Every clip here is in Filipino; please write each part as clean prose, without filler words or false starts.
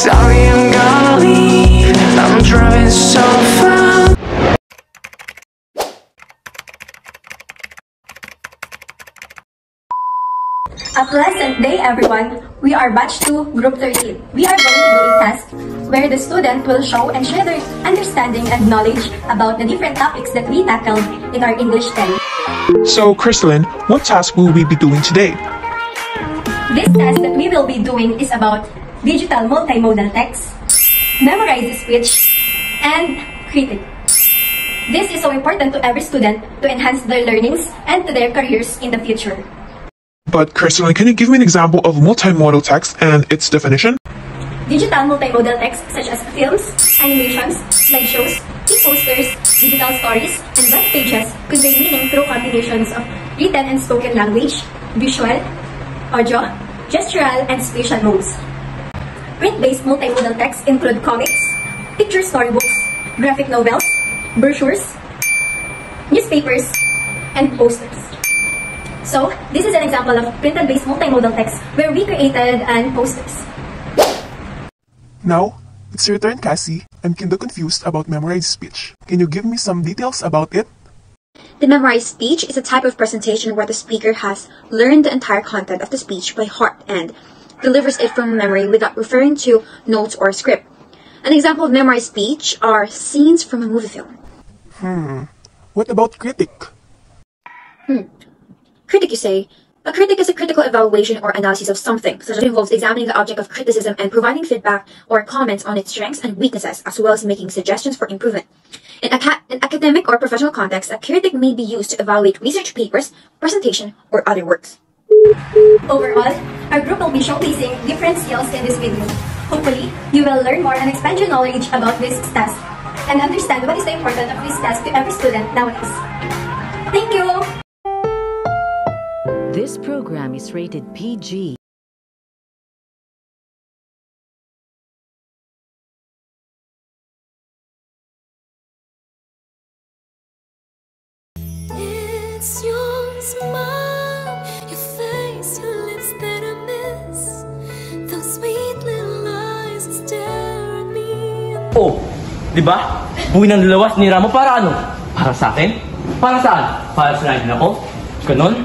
Sorry, I'm gonna leave. I'm driving so fast. A pleasant day, everyone. We are batch 2, group 13. We are going to do a test where the student will show and share their understanding and knowledge about the different topics that we tackled in our English 10. So, Crystalline, what task will we be doing today? This test that we will be doing is about digital multimodal text, memorize speech, and critic. This is so important to every student to enhance their learnings and to their careers in the future. But Crystalline, can you give me an example of multimodal text and its definition? Digital multimodal text such as films, animations, slideshows, e-posters, digital stories, and web pages convey meaning through combinations of written and spoken language, visual, audio, gestural, and spatial modes. Print-based multimodal texts include comics, picture storybooks, graphic novels, brochures, newspapers, and posters. So, this is an example of printed-based multimodal text where we created posters. Now, it's your turn, Cassie. I'm kinda confused about memorized speech. Can you give me some details about it? The memorized speech is a type of presentation where the speaker has learned the entire content of the speech by heart and delivers it from memory without referring to notes or script. An example of memorized speech are scenes from a movie film. What about critic? Critic, you say? A critic is a critical evaluation or analysis of something, such as it involves examining the object of criticism and providing feedback or comments on its strengths and weaknesses, as well as making suggestions for improvement. In academic or professional context, a critic may be used to evaluate research papers, presentation, or other works. Overall, our group will be showcasing different skills in this video. Hopefully, you will learn more and expand your knowledge about this test and understand what is the importance of this test to every student nowadays. Thank you! This program is rated PG. It's your smile, your face, your lips that I miss. Those sweet little eyes that stare at me. Oh, di ba? Buhay ng lalawas ni Ramo para ano? Para sa akin? Para saan? Para sa natin ako? Ganon?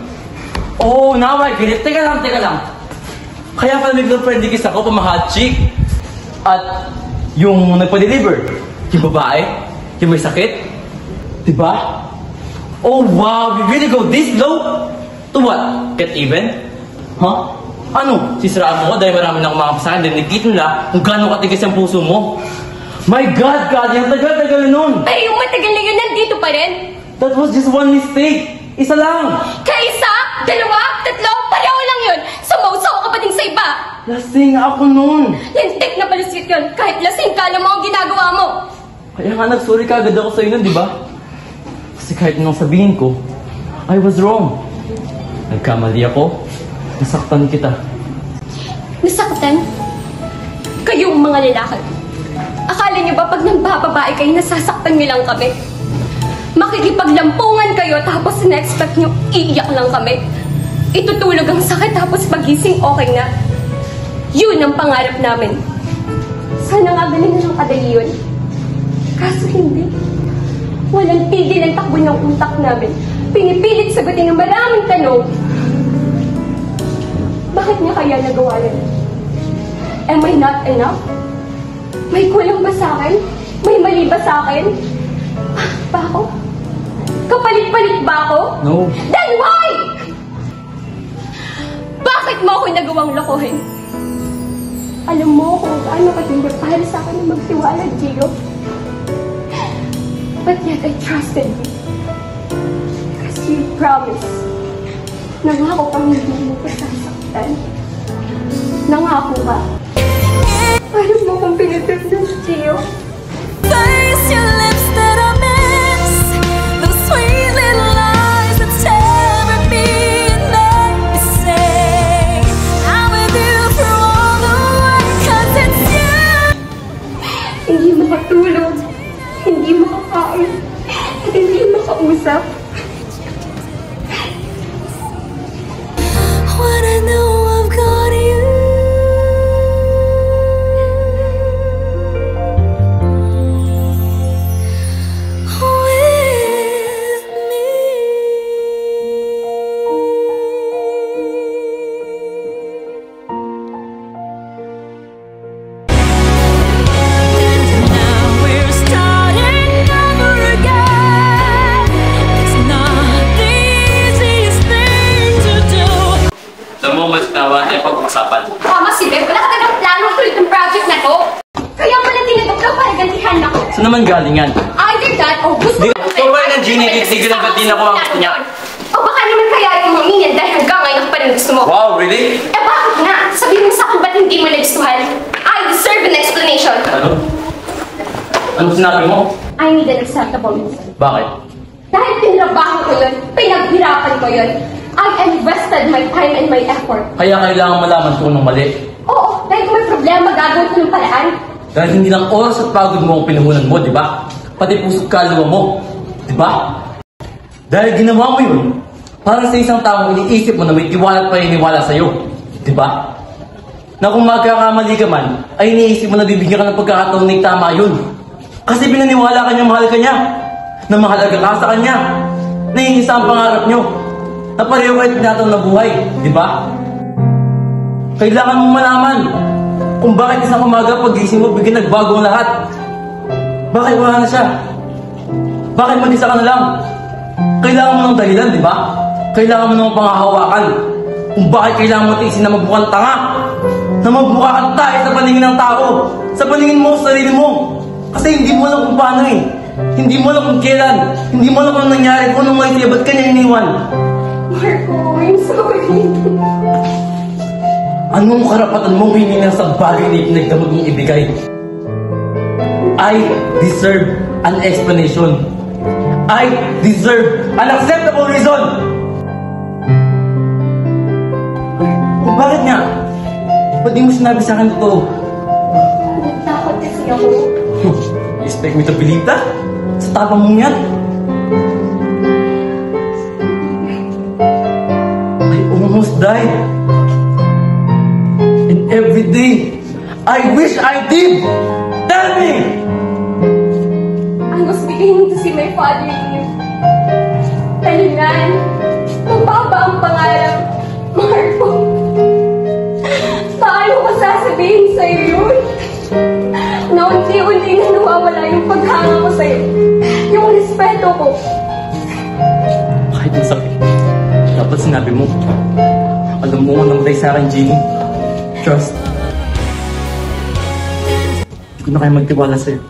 Oh, now I get it. Teka lang. Kaya pala nag-friendly-kiss ako, pamahot chick. At yung nagpa-deliver, yung babae, yung may sakit. Diba? Oh wow, we really go this low? To what? Get even? Huh? Ano? Sisiraan mo ko dahil marami na kumakap sa akin dahil nagkita nila kung gano'ng katigas ang puso mo. My God, yung tagal-tagal nun. Pero yung matagal na yun, nandito pa rin. That was just one mistake. Isa lang. Kaisa, dalawa, tatlo, pareho lang yun. Sumaw-saw ka pa din sa iba. Lasing ako nun. Lintik na palusit yun. Kahit lasing ka, alam mo ang ginagawa mo. Kaya nga nag-sorry ka agad ako sa'yo nun, di ba? Kasi kahit nung sabihin ko, I was wrong. Nagkamali ako. Nasaktan kita. Nasaktan? Kayong mga lalaki. Akala niyo ba pag nagbababae kayo, nasasaktan niyo lang kami? Makikipaglampungan kayo tapos na-expect nyo iiyak lang kami. Itutulog ang sakit tapos pagising okay na. Yun ang pangarap namin. Sana nga galing ng kadali yun. Kaso hindi. Walang tigil ang takbo ng utak namin. Pinipilit sagutin ang maraming tanong. Bakit niya kaya nagawa yun? Am I not enough? May kulang ba sa akin? May mali ba sa akin? Ba ako? Kapalit-palit ba ako? No. Then why? Bakit mo ako nagawang lokohin? Alam mo kung gaano katindi para sa akin na magtiwala, Gio. But yet I trusted you. Because you promised. Nangako kang hindi mo ko sasaktan. Nangako ka. Paano mo kong pinatagdas, Gio? Face your lips that I miss. Those sweet little eyes that stare at me and let me say I'm with you for all the way, 'cause it's you. Hindi makatulog, hindi makakain, hindi makausap. When I know I've got you. naman galing yan? Either that, o gusto Di- ko Ikaw ba ng Genie? Tigilan ba't din ako ang gusto niya? O baka naman kaya yung mamingin dahil hanggang ngayon pa rin gusto mo. Wow, really? Eh bakit nga? Sabihin mo sa akin ba't hindi mo nagustuhan? I deserve an explanation. Ano? Ano sinabi mo? I need an acceptable reason. Bakit? Dahil pinrabaho ko yun, pinaghirapan ko yun. I invested my time and my effort. Kaya kailangan malaman kung anong mali. Oo, dahil kung may problema, gagawin ko ng paraan. Dahil hindi lang oras at pagod mo ang pinuhunan mo, di ba? Pati puso't kaluluwa mo, di ba? Dahil ginawa mo yun, para sa isang taong iniisip mo na may tiwala at paniniwala sa'yo, di ba? Na kung magkakamali ka man, ay iniisip mo na bibigyan ka ng pagkakataon na tama yun. Kasi pinaniwala ka niya, mahal ka niya. Na mahalaga ka sa kanya. Na iisa ang pangarap niyo. Na pareho kayo tinataon na buhay, di ba? Kailangan mong malaman kung bakit isang umaga pagising mo bigyan nagbago ang lahat. Bakit wala na siya? Bakit mag-isa ka na lang? Kailangan mo ng dahilan, di ba? Kailangan mo ng pangahawakan. Kung bakit kailangan mo tiisin na magbukang tanga. Na magbuka kang tayo sa paningin ng tao. Sa paningin mo sa sarili mo. Kasi hindi mo alam kung paano eh. Hindi mo alam kung kailan. Hindi mo alam kung anong nangyari. Kung anong maisip, ba't ka niya iniwan? Marco, I'm sorry. Anong karapatan mong hininga sa bagay na ipinagdamag mong ibigay? I deserve an explanation. I deserve an acceptable reason. Kung bakit nga? Ba't di mo sinabi sa akin totoo? Nagtakot kasi ako. You expect me to believe that? Sa tapang mong yan? I almost died. And every day, I wish I did! Tell me! I was beginning to see my father in you. Talingan, mababa ang pangarap. Marco, paano ko sasabihin sa'yo yun? Na unti-unti na nawawala yung paghanga ko sa'yo. Yung respeto ko. Kahit masakit, dapat sinabi mo. Alam mo ang namatay sa akin, Jeannie. Trust. Hindi ko na kayo magtiwala sa'yo.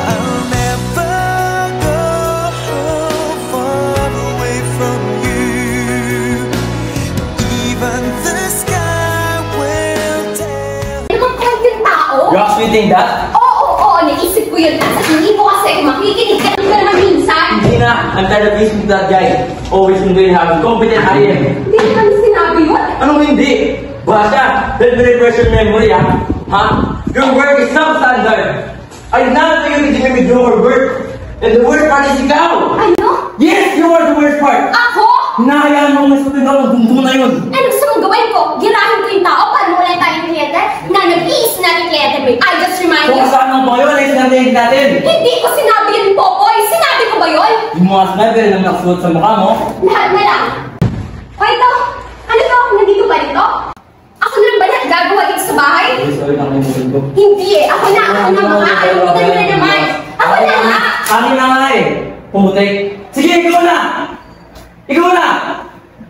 I'll never go far away from you. Even the sky will tell. Ano bang kahit yung tao? You actually think that? Oo, naisip ko yun. Kasi hindi mo kasi makikinig ka naman minsan. Hindi na. I'm tired of listening to that guy. Always complaining how incompetent I am. Hindi ko kami sinabi yun. Anong hindi? Basta, let's refresh your memory, ha? Ha? Your work is substandard. I did not know you to give me your work. And the worst part is ikaw. Ano? Yes, you are the worst part. Ako? Hinahayaan mo masutin ako ng dungdung na yun. Ano gusto mong gawin ko? Girahin ko yung tao para mawala tayong kliyente? Na nag-iis natin kliyente mo. I just remind you. Kung saan ang ba yun ay sinabihin natin. Hindi ko sinabi yun, Popoy. Sinabi ko ba yun? Yung mga sniper na nakasuot sa mukha mo. Lahat na lang. O ito, ano to? Nandito ba dito? Ako na lang ba lahat gagawa dito sa bahay? Sorry, nakalimutan ko. Hindi eh. Ako na makakalimutan mo na naman. Ako na nga. Akin na nga eh. Pumutik. Sige, ikaw na! Ikaw na!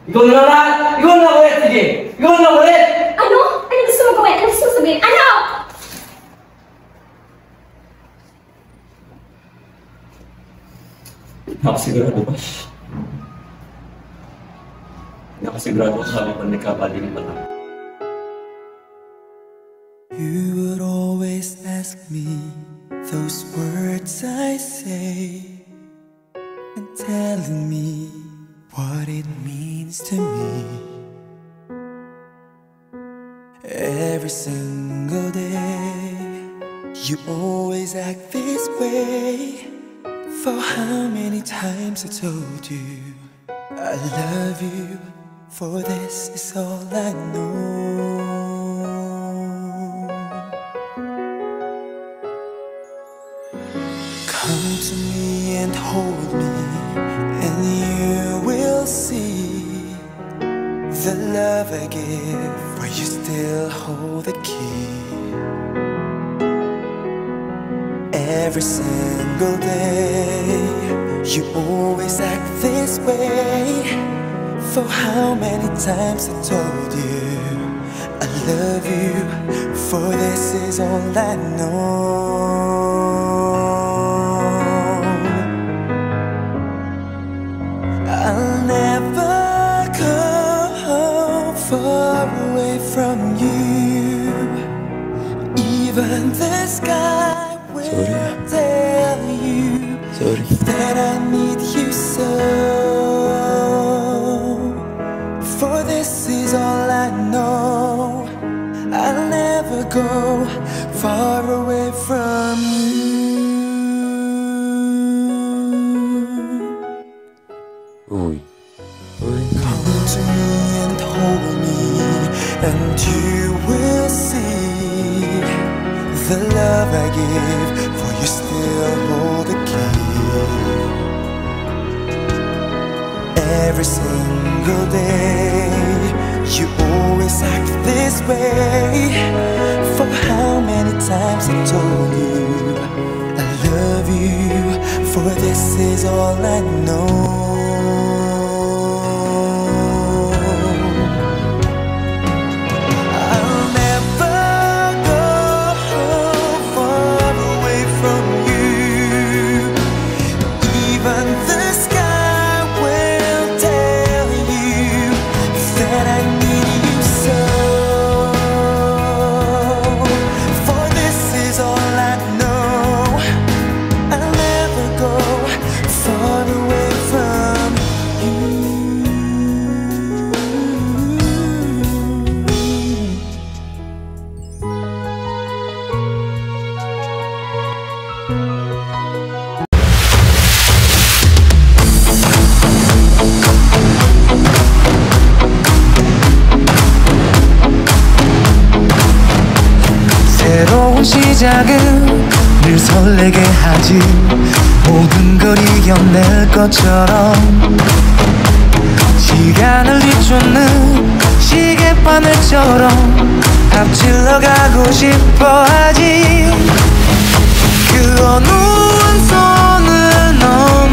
Ikaw na lahat! Ikaw na ulit! Sige! Ikaw na ulit! Ano? Ano gusto mo gawin? Ano gusto mo sabihin? Ano? Nakasigurado ba? Nakasigurado ka sa mga nagkabali pa tayo. You would always ask me those words I say, and telling me what it means to me. Every single day, you always act this way. For how many times I told you I love you, for this is all I know. Come to me and hold me, and you will see the love I give, for you still hold the key. Every single day, you always act this way. For how many times I told you I love you, for this is all I know. I'll never go far away from you. Even the sky will tell you that I need you so. For this is all I know. I'll never go far away from you. Come to me and hold me, and you will see the love I give, for you still hold the key. Every single day, you always act this way. For how many times I told you I love you, for this is all I know. 새로운 시작은 늘 설레게 하지. 모든 걸 이겨낼 것처럼 시간을 뒤쫓는 시계바늘처럼 앞질러 가고 싶어 하지. 그 어느 손을 넘어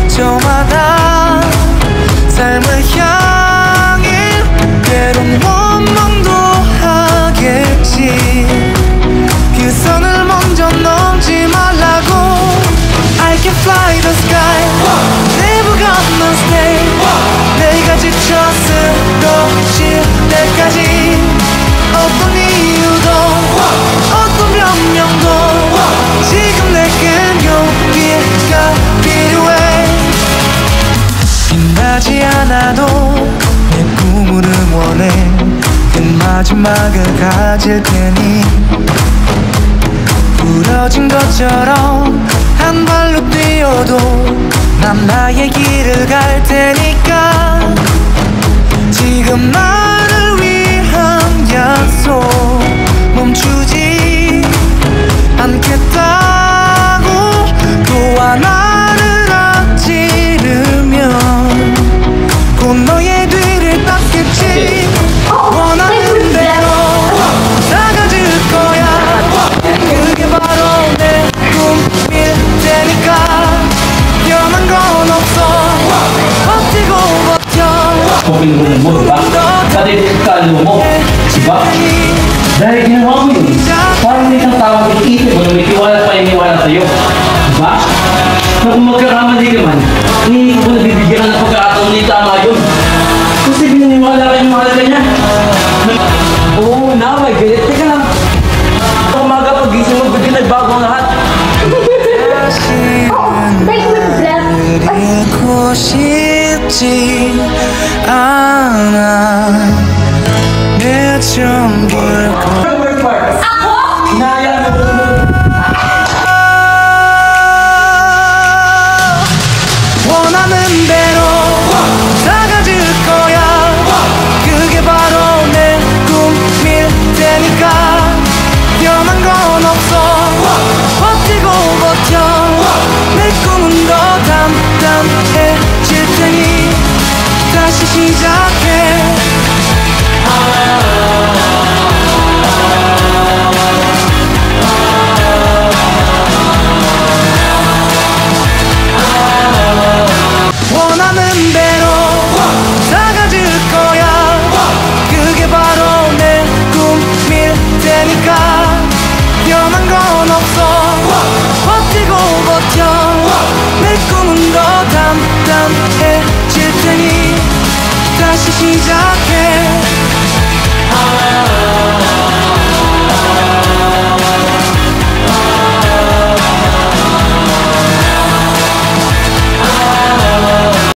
저마다 삶을 향해 때론 원망도 하겠지. 그 선을 먼저 넘지 말라고. I can fly the sky, never gonna stay. 내가 지쳐 쓰러질 때까지 어떤 이유도 어떤 변명도 지금 내겐 용기가 필요해. 빛나지 않아도 내 꿈을 응원해. 그 마지막을 가질 테니 부러진 것처럼 한 발로 뛰어도 난 나의 길을 갈 테니까. 지금 나를 위한 약속 멈추지 않겠다고. 또 하나를 앞지르면 곧 너의 뒤를 닦겠지. 원하는 대로 나가질 거야. 그게 바로 내 꿈일 테니까. 변한 건 없어. 버티고 버텨. Kopiin mo ba? Pati kalo mo, diba? Dahil ginawa mo yun, parang may isang tawag iisip mo na may tiwala pa iniwala sa'yo. Diba? Na kung magkakamali ka man, hindi ko na bibigyan ng pagkakataon ni tama yun. Kasi bininiwala ka yung mahal ka niya. Oo, now I get it. Teka lang. Umaga pag-gising mo, bigyan nagbago ang lahat. 그리고 싶지 않아. 내 전부를 원하는 대로 나가질 거야. 그게 바로 내 꿈일 테니까. 변한 건 없어. 버티고 버텨. 시작해. 원하는 대로 다 가질 거야. 그게 바로 내 꿈일 테니까 변한 건 없어. 버티고 버텨. 내 꿈은 더 단단해질 테니 다시 시작.